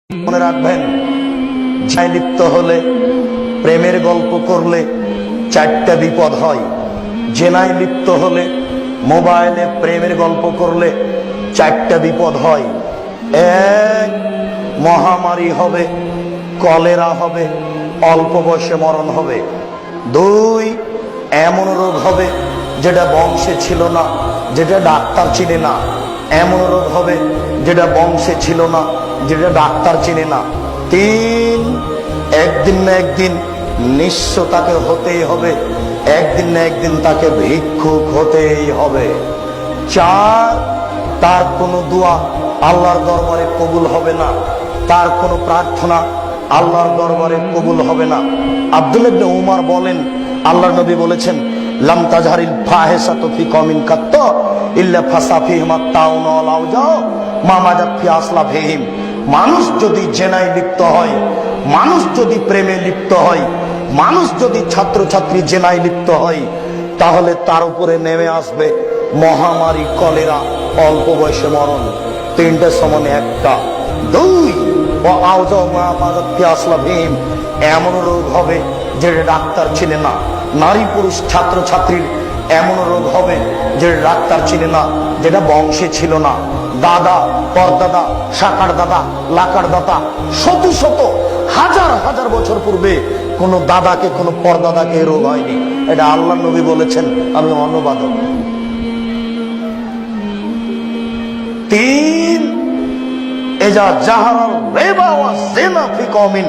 মনে রাখবেন, জেনায় লিপ্ত হলে, প্রেমের গল্প করলে চারটা বিপদ হয়। জেনায় লিপ্ত হলে, মোবাইলে প্রেমের গল্প করলে চারটা বিপদ হয়। এক, মহামারী হবে, কলেরা হবে, অল্প বয়সে মরণ হবে। দুই, এমন রোগ হবে যেটা বংশে ছিল না, যেটা ডাক্তার চিনে না। এমন রোগ হবে যেটা বংশে ছিল না, যেটা ডাক্তার চিনে না। তিন, একদিন না একদিন নিঃস্ব তাকে হতেই হবে, একদিন না একদিন তাকে ভিক্ষুক হতেই হবে। চার, তার কোনো দোয়া আল্লাহর দরবারে কবুল হবে না, তার কোনো প্রার্থনা আল্লাহর দরবারে কবুল হবে না। আব্দুল্লাহ ইবনে উমর বলেন, আল্লাহর নবী বলেছেন, লাম তাজহারিল ফাহিশাতু ফি কওমিন কাত্ত ইল্লা ফাসাফিহিম আত-তাউন ওয়াল আওজাউ মা মাজাত ফি আসলাফিহিম। মানুষ যদি জেনায় লিপ্ত হয়, মানুষ যদি প্রেমে লিপ্ত হয়, মানুষ যদি ছাত্রছাত্রী জেনায় লিপ্ত হয়, তাহলে তার উপরে নেমে আসবে মহামারী, কলেরা, অল্প বয়সে মরণ। তিনটে সমানে একটা। দুই, ও আওজাউ মা মাজাত ফি আসলাফিহিম, এমন রোগ হবে যেটা ডাক্তার চিনে না। নারী পুরুষ ছাত্রছাত্রীর এমন রোগ হবে যেটা ডাক্তার চিনে না, যেটা বংশে ছিল না। দাদা, পরদাদা, শাকার দাদা, লাকার দাদা, শত শত হাজার হাজার বছর পূর্বে কোন দাদাকে, কোন পরদাদাকে রোগ হয়নি। এটা আল্লাহ নবী বলেছেন, আমি অনুবাদক। তিন, এজা জাহারাল রিবা ওয়া জিনা ফি কওমিন,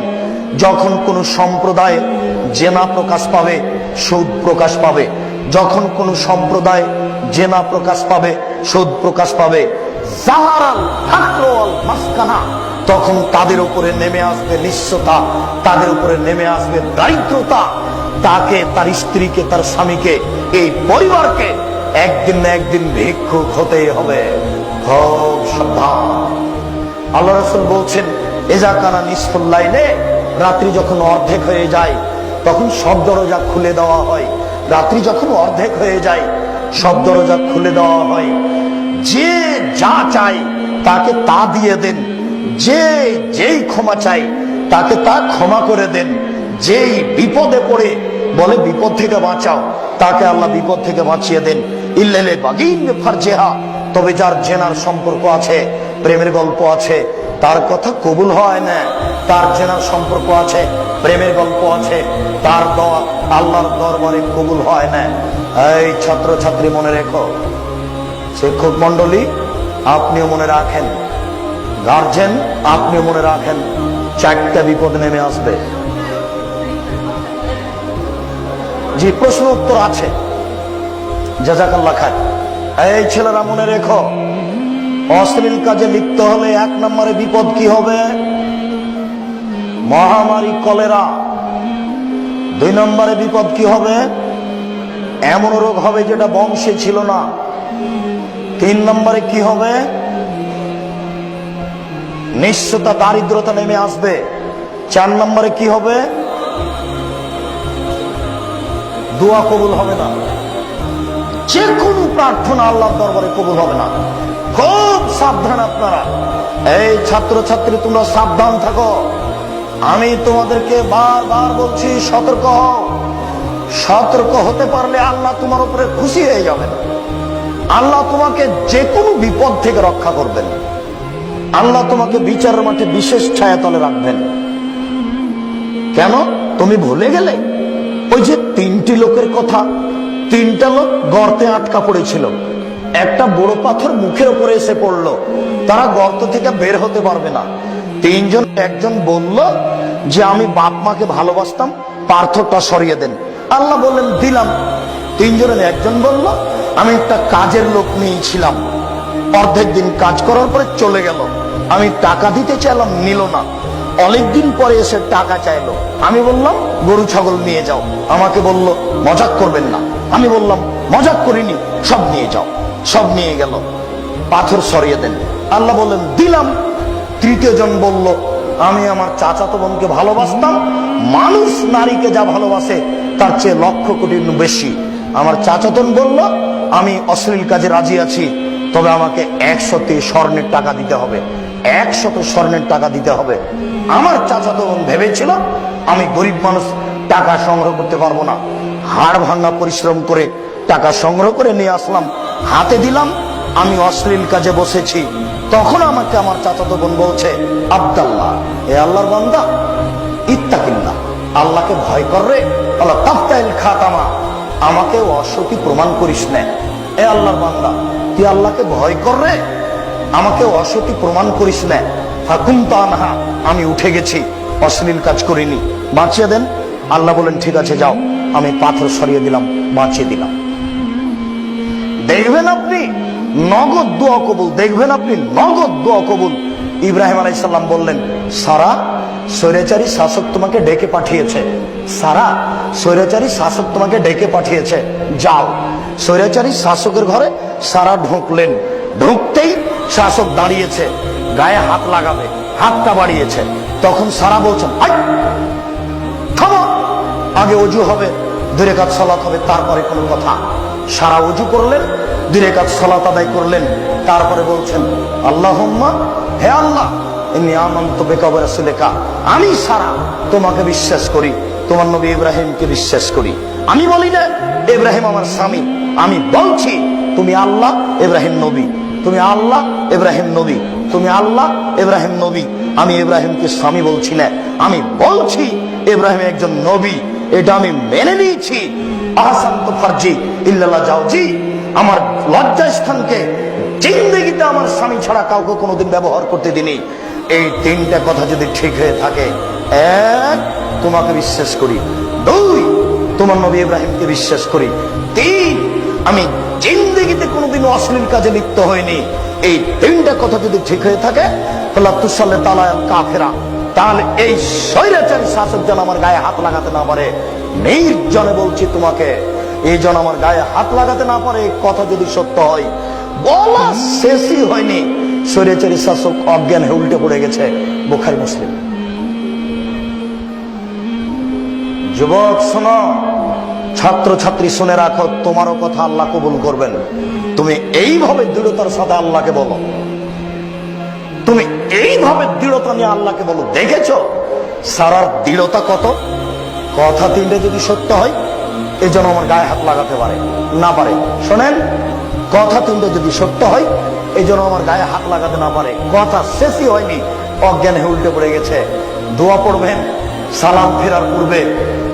যখন কোন সম্প্রদায় জেনা প্রকাশ পাবে, সুদ প্রকাশ পাবে। যখন কোন সম্প্রদায় জেনা প্রকাশ পাবে, সুদ প্রকাশ পাবে, জাহারাল ফাকর ওয়াল মাসকানা, তখন তাদের উপরে নেমে আসবে নিঃস্বতা, তাদের উপরে নেমে আসবে দারিদ্রতা। তাকে, তার স্ত্রীকে, তার স্বামীকে, এই পরিবারকে একদিন না একদিন ভিক্ষুক হতেই হবে। খুব সাবধান। আল্লাহ রাসূল বলছেন, এজা কানা নিসফুল লাইলে, রাত্রি যখন অর্ধেক হয়ে যায় তখন সব দরজা খুলে দেওয়া হয়। রাত্রি যখন অর্ধেক হয়ে যায় সব দরজা খুলে দেওয়া হয়। যে যা চায় তাকে তা দিয়ে দেন, যে যেই ক্ষমা চাই তাকে তা ক্ষমা করে দেন। যেই বিপদে পড়ে বলে বিপদ থেকে বাঁচাও, তাকে আল্লাহ বিপদ থেকে বাঁচিয়ে দেন। ইল্লাল বাগিন ফারজেহা, তবে যার জেনার সম্পর্ক আছে, প্রেমের গল্প আছে, তার কথা কবুল হয় না। তার জেনার সম্পর্ক আছে, প্রেমের গল্প আছে, তার দোয়া আল্লাহর দরবারে কবুল হয় না। এই ছাত্রছাত্রী মনে রেখো, শিক্ষক মন্ডলী আপনিও মনে রাখেন, গার্জেন আপনিও মনে রাখেন, চারটা বিপদ নেমে আসবে। জি, প্রশ্ন উত্তর আছে, জাযাকাল্লাহ খায়। এই ছেলেরা মনে রেখো, অশ্লীল কাজে লিপ্ত হলে এক নম্বরে বিপদ কি হবে? মহামারী, কলেরা। দুই নম্বরে বিপদ কি হবে? এমন রোগ হবে যেটা বংশে ছিল না। তিন নম্বরে কি হবে? নিঃস্বতা, দারিদ্রতা নেমে আসবে। চার নম্বরে কি হবে? দোয়া কবুল হবে না, যে কোনো প্রার্থনা আল্লাহর দরবারে কবুল হবে না। খুব সাবধান আপনারা। এই ছাত্রছাত্রী তোমরা সাবধান থাকো। আমি তোমাদেরকে বারবার বলছি, সতর্ক হও। সতর্ক হতে পারলে আল্লাহ তোমার উপরে খুশি হয়ে যাবেন। আল্লাহ তোমাকে যে কোনো বিপদ থেকে রক্ষা করবেন। আল্লাহ তোমাকে বিচারের মাঠে বিশেষ ছায়াতলে রাখবেন। কেন? তুমি ভুলে গেলে ওই যে তিনটি লোকের কথা। তিনটা লোক গর্তে আটকা পড়েছিল, একটা বড় পাথর মুখের উপরে এসে পড়লো, তারা গর্ত থেকে বের হতে পারবে না। তিনজন, একজন বলল যে আমি বাপ মাকে ভালোবাসতাম, পাথরটা সরিয়ে দেন। আল্লাহ বললেন দিলাম। তিনজনের একজন বলল আমি একটা কাজের লোক নিয়েছিলাম, অর্ধেক দিন কাজ করার পরে চলে গেল, আমি টাকা দিতে চাইলাম, নিল না। অনেকদিন পরে এসে টাকা চাইলো, আমি বললাম গরু ছাগল নিয়ে যাও। আমাকে বলল মজাক করবেন না। আমি বললাম মজাক করিনি, সব নিয়ে যাও। সব নিয়ে গেল, পাথর সরিয়ে দেন। আল্লাহ বললেন দিলাম। তৃতীয় জন বলল আমি আমার চাচাতো বোনকে ভালোবাসতাম, মানুষ নারীকে যা ভালোবাসে তার চেয়ে লক্ষ কোটি বেশি। আমার চাচাতন বলল আমি অশ্লীল কাজে রাজি আছি, তবে আমাকে 100টি স্বর্ণের টাকা দিতে হবে। 100 স্বর্ণের টাকা দিতে হবে। আমার চাচাতো বোন ভেবেছিল আমি গরিব মানুষ, টাকা সংগ্রহ করতে পারবো না। হাড় ভাঙা পরিশ্রম করে টাকা সংগ্রহ করে নিয়ে আসলাম, হাতে দিলাম, আমি অশ্লীল কাজে বসেছি। তখন আমাকে আমার চাচাতো বোন বলছে, আব্দাল্লাহ, এ আল্লাহর বান্দা, ইত্তাকিল্লাহ, আল্লাহকে ভয় কর রে, আল্লাহ তাফতাইল খাতামা, আমাকে অসতী প্রমাণ করিস না। এ আল্লাহর বান্দা, তুই আল্লাহকে ভয় কর রে, আমাকে অসতী প্রমাণ করিস না। ফাকুম তানহা, আমি উঠে গেছি, অশ্লীল কাজ করিনি, বাঁচিয়ে দেন। আল্লাহ বলেন, ঠিক আছে যাও। আমি পাথর সরিয়ে দিলাম, বাঁচিয়ে দিলাম। দেখবেন আপনি নগদ দোয়া কবুল, দেখবেন আপনি নগদ দোয়া কবুল। ইব্রাহিম আলাইহিস সালাম বললেন, সারা স্বৈরাচারী শাসক তোমাকে ডেকে পাঠিয়েছে, সারা স্বৈরাচারী শাসক তোমাকে ডেকে পাঠিয়েছে, যাও। স্বৈরাচারী শাসকের ঘরে সারা ঢুকলেন। ঢুকতেই শাসক দাঁড়িয়েছে, গায়ে হাত লাগাবে, হাতটা বাড়িয়েছে। তখন সারা বলছেন, থামো, আগে অজু হবে, 2 রাকাত সালাত হবে, তারপরে কোনো কথা। সারা অজু করলেন, 2 রাকাত সালাত আদায় করলেন, তারপরে বলছেন, আল্লাহুম্মা, হে আল্লাহ, ইন্নী আমানতু বিকা ওয়া রাসূলিকা, আমি সারা তোমাকে বিশ্বাস করি, তোমার নবী ইব্রাহিমকে বিশ্বাস করি। আমি বলি না ইব্রাহিম আমার স্বামী, আমি বলছি তুমি আল্লাহ, ইব্রাহিম নবী, তুমি আল্লাহ, ইব্রাহিম নবী, তুমি আল্লাহ, ইব্রাহিম নবী। আমি ইব্রাহিমকে স্বামী বলছি না, আমি বলছি ইব্রাহিম একজন নবী, এটা আমি মেনে নিয়েছি। আহসান্ত ফারজি ইল্লাল্লাহ জাওজি, আমার লজ্জা স্থানকে জিন্দেগিতে আমার স্বামী ছাড়া কাউকে কোনোদিন ব্যবহার করতে দিনি। এই 3টা কথা যদি ঠিক হয়ে থাকে, 1, তোমাকে বিশ্বাস করি, 2, তোমার নবী ইব্রাহিমকে বিশ্বাস করি, 3, আমি জিন্দেগিতে কোনোদিন অশ্লীল কাজে লিপ্ত হইনি। এই 3টা কথা যদি ঠিক হয়ে থাকে, তাহলে এই স্বৈরাচারী শাসক যেন আমার গায়ে হাত লাগাতে না পারে। নির্জনে বলছি তোমাকে, এই জন আমার গায়ে হাত লাগাতে না পারে, কথা যদি সত্য হয়। বলা শেষই হয়নি, স্বৈরাচারী শাসক অজ্ঞান হয়ে উল্টে পড়ে গেছে। বুখারী মুসলিম। যুবক শোনো, ছাত্র ছাত্রী শুনে রাখো, তোমারও কথা আল্লাহ কবুল করবেন। তুমি এইভাবে দৃঢ়তার সাথে আল্লাহকে বলো, তুমি এইভাবে দৃঢ়তা নিয়ে আল্লাহকে বলো। দেখেছো সারার দৃঢ়তা কত? কথা 3টে যদি সত্য হয়, এই জন্য আমার গায়ে হাত লাগাতে পারে না পারে। শোনেন, কথা 3টে যদি সত্য হয়, এই জন্য আমার গায়ে হাত লাগাতে না পারে। কথা শেষই হয়নি, অজ্ঞান হয়ে উল্টে পড়ে গেছে। দোয়া পড়বেন সালাম ফেরার পূর্বে,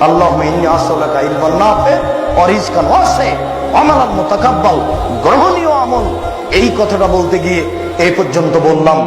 আল্লাহুম্মা ইন্নী আসআলুকা ইলমান নাফি' ওয়া রিজকান ওয়াসি' ওয়া আমালান মুতাকাব্বাল, গ্রহণীয় আমল। এই কথাটা বলতে গিয়ে এই পর্যন্ত বললাম।